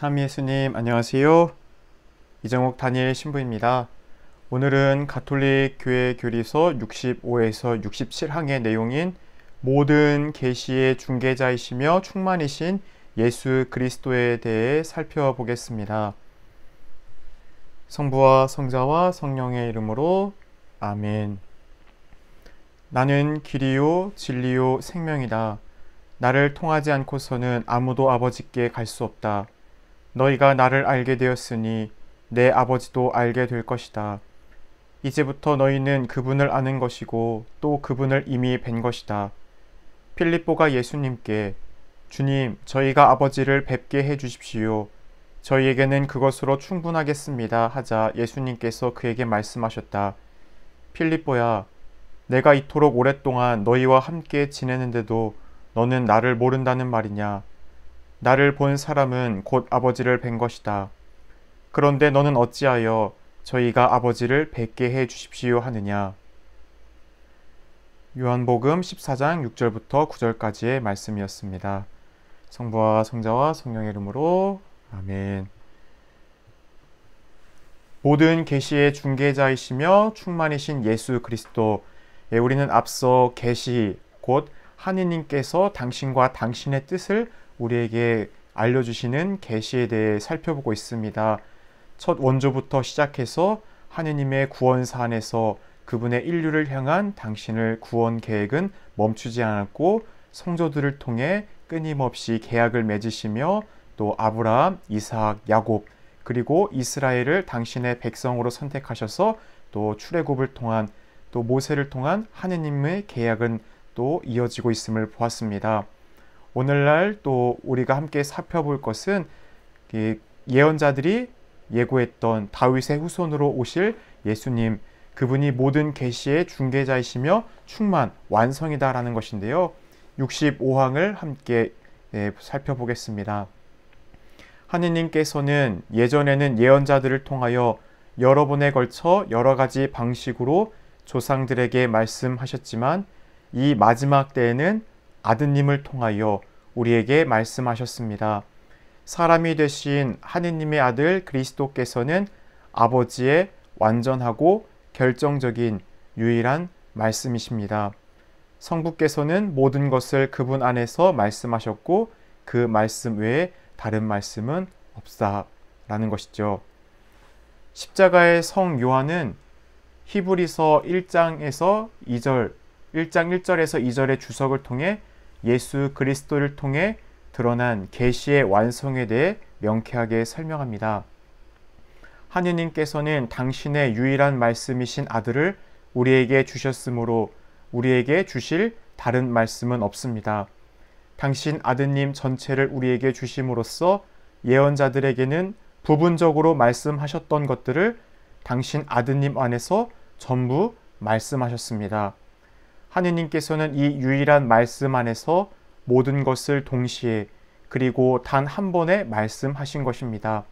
참 예수님 안녕하세요. 이정옥 다니엘 신부입니다. 오늘은 가톨릭 교회 교리서 65에서 67항의 내용인 모든 계시의 중개자이시며 충만이신 예수 그리스도에 대해 살펴보겠습니다. 성부와 성자와 성령의 이름으로 아멘. 나는 길이요 진리요 생명이다. 나를 통하지 않고서는 아무도 아버지께 갈 수 없다. 너희가 나를 알게 되었으니 내 아버지도 알게 될 것이다. 이제부터 너희는 그분을 아는 것이고 또 그분을 이미 뵌 것이다. 필립보가 예수님께 주님, 저희가 아버지를 뵙게 해 주십시오. 저희에게는 그것으로 충분하겠습니다. 하자 예수님께서 그에게 말씀하셨다. 필립보야, 내가 이토록 오랫동안 너희와 함께 지내는데도 너는 나를 모른다는 말이냐? 나를 본 사람은 곧 아버지를 뵌 것이다. 그런데 너는 어찌하여 저희가 아버지를 뵙게 해 주십시오 하느냐? 요한복음 14장 6절부터 9절까지의 말씀이었습니다. 성부와 성자와 성령의 이름으로 아멘. 모든 계시의 중개자이시며 충만이신 예수 그리스도, 우리는 앞서 계시 곧 하느님께서 당신과 당신의 뜻을 우리에게 알려주시는 계시에 대해 살펴보고 있습니다. 첫 원조부터 시작해서 하느님의 구원 사안에서 그분의 인류를 향한 당신의 구원 계획은 멈추지 않았고 성조들을 통해 끊임없이 계약을 맺으시며 또 아브라함, 이삭, 야곱 그리고 이스라엘을 당신의 백성으로 선택하셔서 또 출애굽을 통한 또 모세를 통한 하느님의 계약은 또 이어지고 있음을 보았습니다. 오늘날 또 우리가 함께 살펴볼 것은 예언자들이 예고했던 다윗의 후손으로 오실 예수님, 그분이 모든 계시의 중개자이시며 충만, 완성이다라는 것인데요. 65항을 함께 살펴보겠습니다. 하느님께서는 예전에는 예언자들을 통하여 여러 번에 걸쳐 여러 가지 방식으로 조상들에게 말씀하셨지만 이 마지막 때에는 아드님을 통하여 우리에게 말씀하셨습니다. 사람이 되신 하느님의 아들 그리스도께서는 아버지의 완전하고 결정적인 유일한 말씀이십니다. 성부께서는 모든 것을 그분 안에서 말씀하셨고 그 말씀 외에 다른 말씀은 없다라는 것이죠. 십자가의 성 요한은 히브리서 1장에서 2절, 1장 1절에서 2절의 주석을 통해 예수 그리스도를 통해 드러난 계시의 완성에 대해 명쾌하게 설명합니다. 하느님께서는 당신의 유일한 말씀이신 아들을 우리에게 주셨으므로 우리에게 주실 다른 말씀은 없습니다. 당신 아드님 전체를 우리에게 주심으로써 예언자들에게는 부분적으로 말씀하셨던 것들을 당신 아드님 안에서 전부 말씀하셨습니다. 하느님께서는 이 유일한 말씀 안에서 모든 것을 동시에 그리고 단 한 번에 말씀하신 것입니다.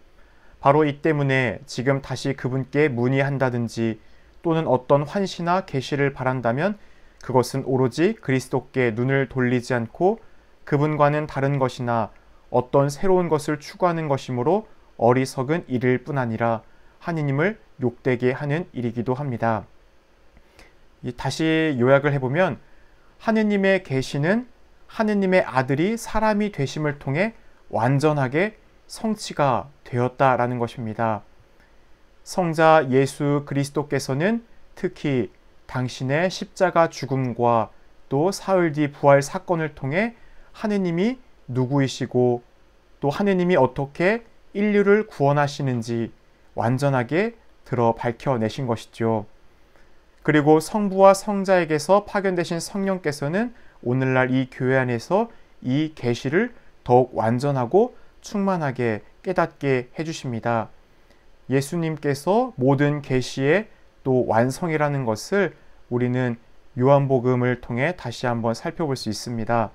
바로 이 때문에 지금 다시 그분께 문의한다든지 또는 어떤 환시나 계시를 바란다면 그것은 오로지 그리스도께 눈을 돌리지 않고 그분과는 다른 것이나 어떤 새로운 것을 추구하는 것이므로 어리석은 일일 뿐 아니라 하느님을 욕되게 하는 일이기도 합니다. 다시 요약을 해보면 하느님의 계시는 하느님의 아들이 사람이 되심을 통해 완전하게 성취가 되었다라는 것입니다. 성자 예수 그리스도께서는 특히 당신의 십자가 죽음과 또 사흘 뒤 부활 사건을 통해 하느님이 누구이시고 또 하느님이 어떻게 인류를 구원하시는지 완전하게 들어 밝혀내신 것이죠. 그리고 성부와 성자에게서 파견되신 성령께서는 오늘날 이 교회 안에서 이 계시를 더욱 완전하고 충만하게 깨닫게 해주십니다. 예수님께서 모든 계시의 또 완성이라는 것을 우리는 요한복음을 통해 다시 한번 살펴볼 수 있습니다.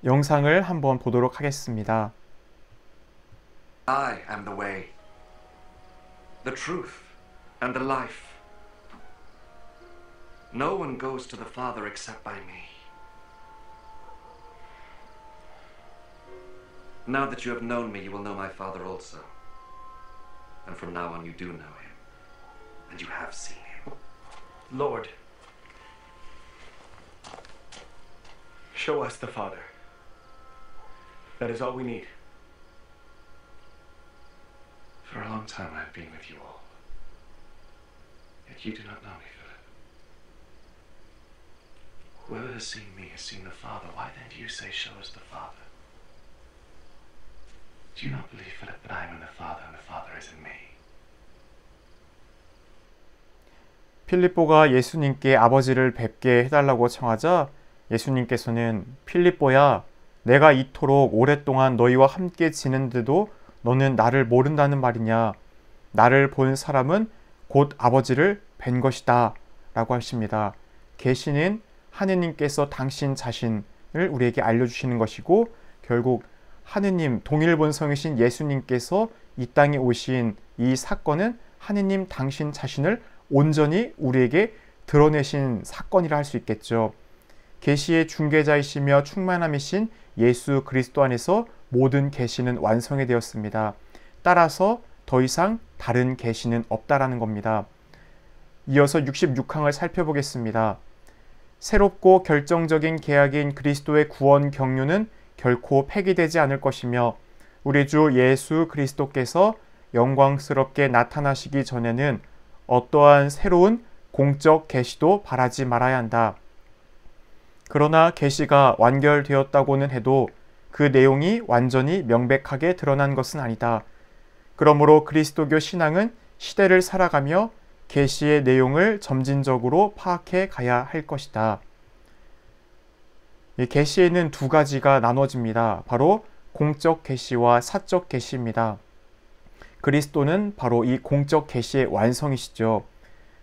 영상을 한번 보도록 하겠습니다. I am the way, the truth, and the life. No one goes to the Father except by me. Now that you have known me, you will know my Father also. And from now on you do know him. And you have seen him. Lord, show us the Father. That is all we need. For a long time I have been with you all. Yet you do not know me, Philip. Whoever has seen me has seen the Father. Why then do you say, show us the Father? Do you not believe, Philip, that I am in the Father and the Father is in me? 필립보가 예수님께 아버지를 뵙게 해달라고 청하자 예수님께서는 필립보야, 내가 이토록 오랫동안 너희와 함께 지낸데도 너는 나를 모른다는 말이냐? 나를 본 사람은 곧 아버지를 뵌 것이다 라고 하십니다. 계시는 하느님께서 당신 자신을 우리에게 알려주시는 것이고, 결국 하느님 동일본성이신 예수님께서 이 땅에 오신 이 사건은 하느님 당신 자신을 온전히 우리에게 드러내신 사건이라 할 수 있겠죠. 계시의 중개자이시며 충만함이신 예수 그리스도 안에서 모든 계시는 완성이 되었습니다. 따라서 더 이상 다른 계시는 없다라는 겁니다. 이어서 66항을 살펴보겠습니다. 새롭고 결정적인 계약인 그리스도의 구원 경륜은 결코 폐기되지 않을 것이며 우리 주 예수 그리스도께서 영광스럽게 나타나시기 전에는 어떠한 새로운 공적 계시도 바라지 말아야 한다. 그러나 계시가 완결되었다고는 해도 그 내용이 완전히 명백하게 드러난 것은 아니다. 그러므로 그리스도교 신앙은 시대를 살아가며 계시의 내용을 점진적으로 파악해 가야 할 것이다. 계시에는 두 가지가 나눠집니다. 바로 공적 계시와 사적 계시입니다. 그리스도는 바로 이 공적 계시의 완성이시죠.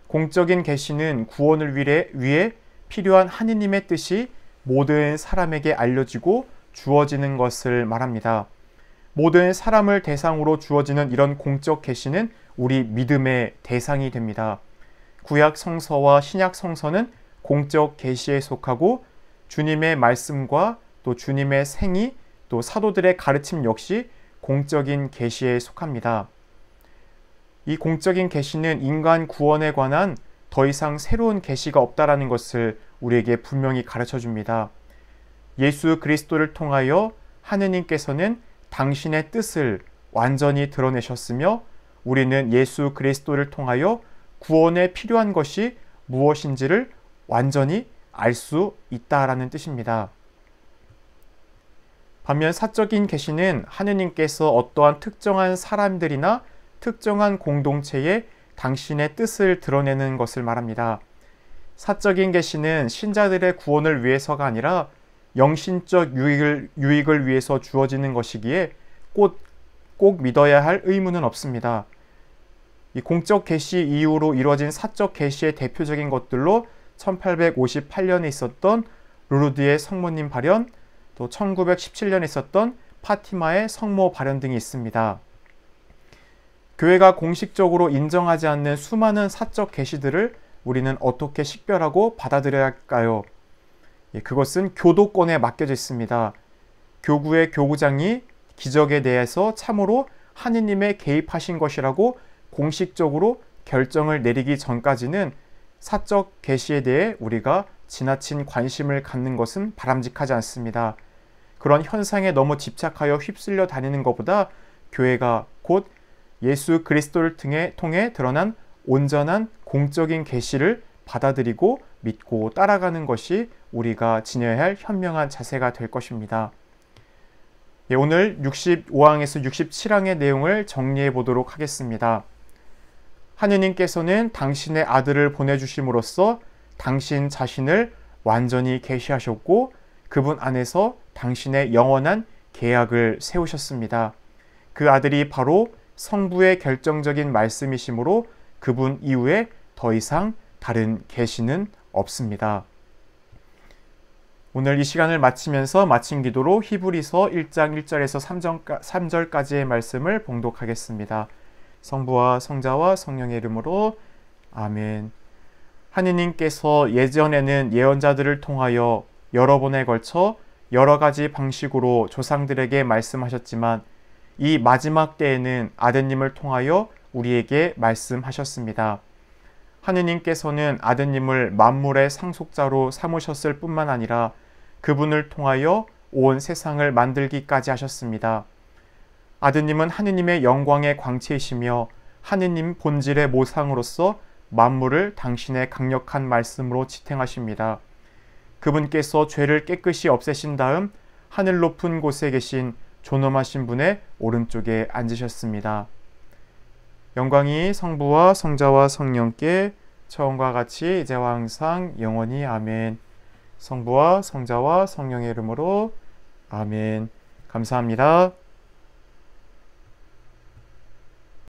공적인 계시는 구원을 위해 필요한 하느님의 뜻이 모든 사람에게 알려지고 주어지는 것을 말합니다. 모든 사람을 대상으로 주어지는 이런 공적 계시는 우리 믿음의 대상이 됩니다. 구약 성서와 신약 성서는 공적 계시에 속하고 주님의 말씀과 또 주님의 생이 또 사도들의 가르침 역시 공적인 계시에 속합니다. 이 공적인 계시는 인간 구원에 관한 더 이상 새로운 계시가 없다라는 것을 우리에게 분명히 가르쳐 줍니다. 예수 그리스도를 통하여 하느님께서는 당신의 뜻을 완전히 드러내셨으며 우리는 예수 그리스도를 통하여 구원에 필요한 것이 무엇인지를 완전히 알 수 있다라는 뜻입니다. 반면 사적인 계시는 하느님께서 어떠한 특정한 사람들이나 특정한 공동체에 당신의 뜻을 드러내는 것을 말합니다. 사적인 계시는 신자들의 구원을 위해서가 아니라 영신적 유익을 위해서 주어지는 것이기에 꼭 믿어야 할 의무는 없습니다. 이 공적 계시 이후로 이루어진 사적 계시의 대표적인 것들로 1858년에 있었던 루르드의 성모님 발현, 또 1917년에 있었던 파티마의 성모 발현 등이 있습니다. 교회가 공식적으로 인정하지 않는 수많은 사적 계시들을 우리는 어떻게 식별하고 받아들여야 할까요? 그것은 교도권에 맡겨져 있습니다. 교구의 교구장이 기적에 대해서 참으로 하느님의 개입하신 것이라고 공식적으로 결정을 내리기 전까지는 사적 계시에 대해 우리가 지나친 관심을 갖는 것은 바람직하지 않습니다. 그런 현상에 너무 집착하여 휩쓸려 다니는 것보다 교회가 곧 예수 그리스도를 통해 드러난 온전한 공적인 계시를 받아들이고 믿고 따라가는 것이 우리가 지녀야 할 현명한 자세가 될 것입니다. 오늘 65항에서 67항의 내용을 정리해 보도록 하겠습니다. 하느님께서는 당신의 아들을 보내주심으로써 당신 자신을 완전히 계시하셨고 그분 안에서 당신의 영원한 계약을 세우셨습니다. 그 아들이 바로 성부의 결정적인 말씀이시므로 그분 이후에 더 이상 다른 계시는 없습니다. 오늘 이 시간을 마치면서 마친 기도로 히브리서 1장 1절에서 3절까지의 말씀을 봉독하겠습니다. 성부와 성자와 성령의 이름으로 아멘. 하느님께서 예전에는 예언자들을 통하여 여러 번에 걸쳐 여러 가지 방식으로 조상들에게 말씀하셨지만 이 마지막 때에는 아드님을 통하여 우리에게 말씀하셨습니다. 하느님께서는 아드님을 만물의 상속자로 삼으셨을 뿐만 아니라 그분을 통하여 온 세상을 만들기까지 하셨습니다. 아드님은 하느님의 영광의 광채이시며 하느님 본질의 모상으로서 만물을 당신의 강력한 말씀으로 지탱하십니다. 그분께서 죄를 깨끗이 없애신 다음 하늘 높은 곳에 계신 존엄하신 분의 오른쪽에 앉으셨습니다. 영광이 성부와 성자와 성령께 처음과 같이 이제와 항상 영원히 아멘. 성부와 성자와 성령의 이름으로 아멘. 감사합니다.